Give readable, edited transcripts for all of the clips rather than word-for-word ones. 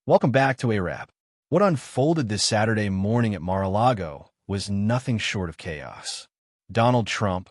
Welcome back to ARAP. What unfolded this Saturday morning at Mar-a-Lago was nothing short of chaos. Donald Trump,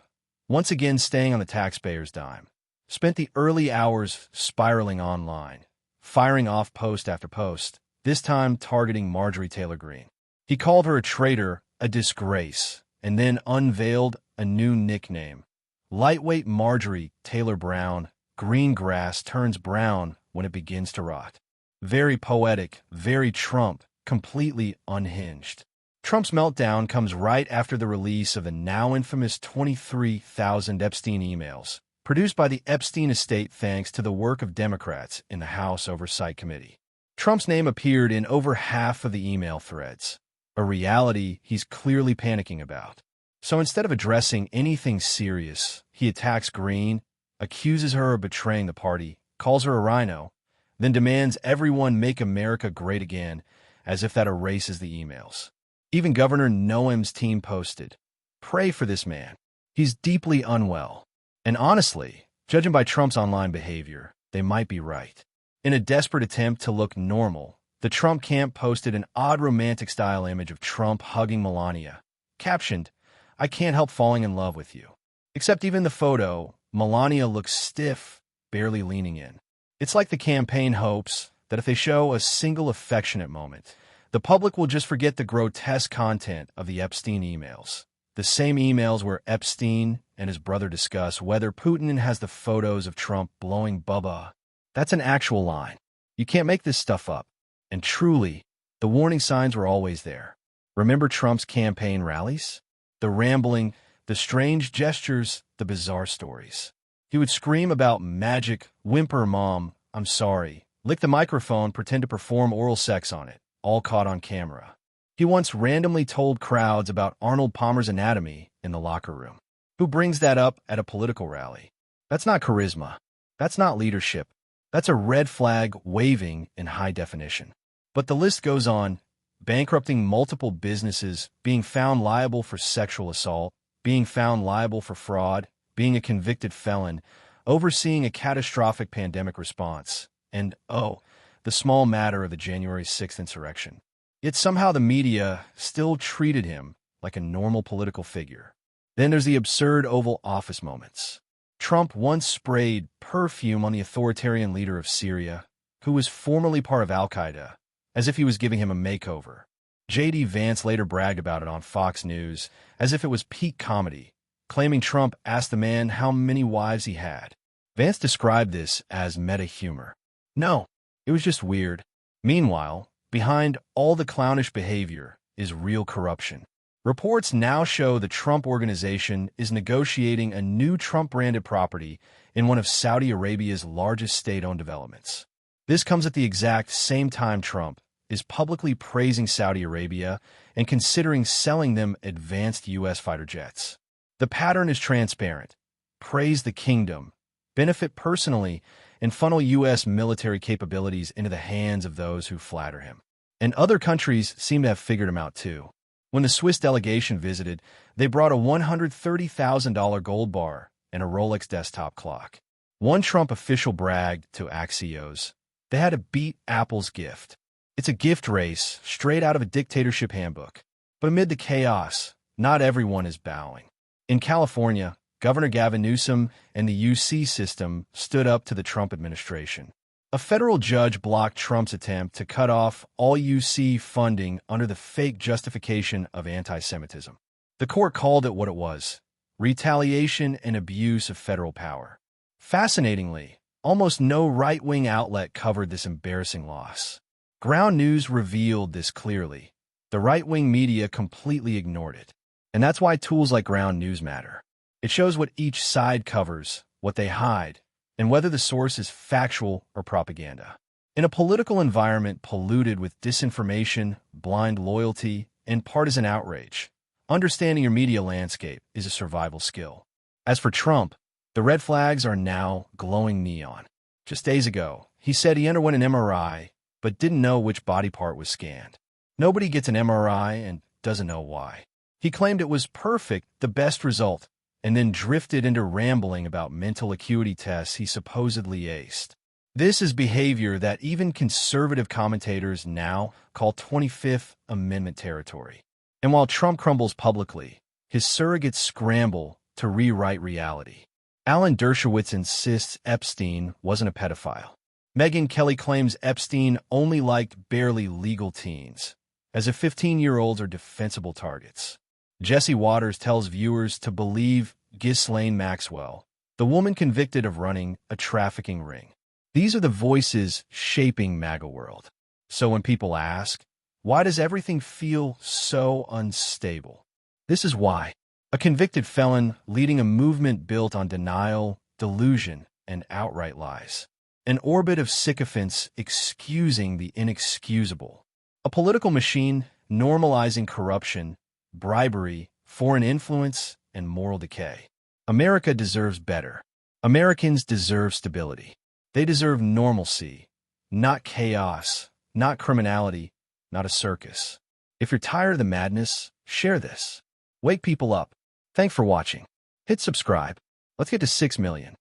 once again staying on the taxpayers' dime, spent the early hours spiraling online, firing off post after post, this time targeting Marjorie Taylor Greene. He called her a traitor, a disgrace, and then unveiled a new nickname. Lightweight Marjorie Taylor Brown, green grass turns brown when it begins to rot. Very poetic, very Trump, completely unhinged. Trump's meltdown comes right after the release of the now infamous 23,000 Epstein emails, produced by the Epstein estate thanks to the work of Democrats in the House Oversight Committee. Trump's name appeared in over half of the email threads, a reality he's clearly panicking about. So instead of addressing anything serious, he attacks Greene, accuses her of betraying the party, calls her a rhino, then demands everyone make America great again, as if that erases the emails. Even Governor Noem's team posted, "Pray for this man. He's deeply unwell." And honestly, judging by Trump's online behavior, they might be right. In a desperate attempt to look normal, the Trump camp posted an odd romantic-style image of Trump hugging Melania, captioned, "I can't help falling in love with you." Except even the photo, Melania looks stiff, barely leaning in. It's like the campaign hopes that if they show a single affectionate moment, the public will just forget the grotesque content of the Epstein emails. The same emails where Epstein and his brother discuss whether Putin has the photos of Trump blowing Bubba. That's an actual line. You can't make this stuff up. And truly, the warning signs were always there. Remember Trump's campaign rallies? The rambling, the strange gestures, the bizarre stories. He would scream about magic, whimper, "Mom, I'm sorry," lick the microphone, pretend to perform oral sex on it, all caught on camera. He once randomly told crowds about Arnold Palmer's anatomy in the locker room. Who brings that up at a political rally? That's not charisma. That's not leadership. That's a red flag waving in high definition. But the list goes on, bankrupting multiple businesses, being found liable for sexual assault, being found liable for fraud, being a convicted felon, overseeing a catastrophic pandemic response, and, the small matter of the January 6th insurrection. Yet somehow the media still treated him like a normal political figure. Then there's the absurd Oval Office moments. Trump once sprayed perfume on the authoritarian leader of Syria, who was formerly part of al-Qaeda, as if he was giving him a makeover. J.D. Vance later bragged about it on Fox News, as if it was peak comedy, claiming Trump asked the man how many wives he had. Vance described this as meta-humor. No, it was just weird. Meanwhile, behind all the clownish behavior is real corruption. Reports now show the Trump Organization is negotiating a new Trump-branded property in one of Saudi Arabia's largest state-owned developments. This comes at the exact same time Trump is publicly praising Saudi Arabia and considering selling them advanced U.S. fighter jets. The pattern is transparent. Praise the kingdom, benefit personally, and funnel U.S. military capabilities into the hands of those who flatter him. And other countries seem to have figured him out too. When the Swiss delegation visited, they brought a $130,000 gold bar and a Rolex desktop clock. One Trump official bragged to Axios, they had to beat Apple's gift. It's a gift race straight out of a dictatorship handbook. But amid the chaos, not everyone is bowing. In California, Governor Gavin Newsom and the UC system stood up to the Trump administration. A federal judge blocked Trump's attempt to cut off all UC funding under the fake justification of anti-Semitism. The court called it what it was: retaliation and abuse of federal power. Fascinatingly, almost no right-wing outlet covered this embarrassing loss. Ground News revealed this clearly. The right-wing media completely ignored it. And that's why tools like Ground News matter. It shows what each side covers, what they hide, and whether the source is factual or propaganda. In a political environment polluted with disinformation, blind loyalty, and partisan outrage, understanding your media landscape is a survival skill. As for Trump, the red flags are now glowing neon. Just days ago, he said he underwent an MRI, but didn't know which body part was scanned. Nobody gets an MRI and doesn't know why. He claimed it was perfect, the best result, and then drifted into rambling about mental acuity tests he supposedly aced. This is behavior that even conservative commentators now call 25th Amendment territory. And while Trump crumbles publicly, his surrogates scramble to rewrite reality. Alan Dershowitz insists Epstein wasn't a pedophile. Megyn Kelly claims Epstein only liked barely legal teens, as if 15-year-olds are defensible targets. Jesse Waters tells viewers to believe Ghislaine Maxwell, the woman convicted of running a trafficking ring. These are the voices shaping MAGA world. So when people ask, why does everything feel so unstable? This is why. A convicted felon leading a movement built on denial, delusion, and outright lies. An orbit of sycophants excusing the inexcusable. A political machine normalizing corruption, bribery, foreign influence, and moral decay. America deserves better. Americans deserve stability. They deserve normalcy, not chaos, not criminality, not a circus. If you're tired of the madness, share this. Wake people up. Thanks for watching. Hit subscribe. Let's get to 6 million.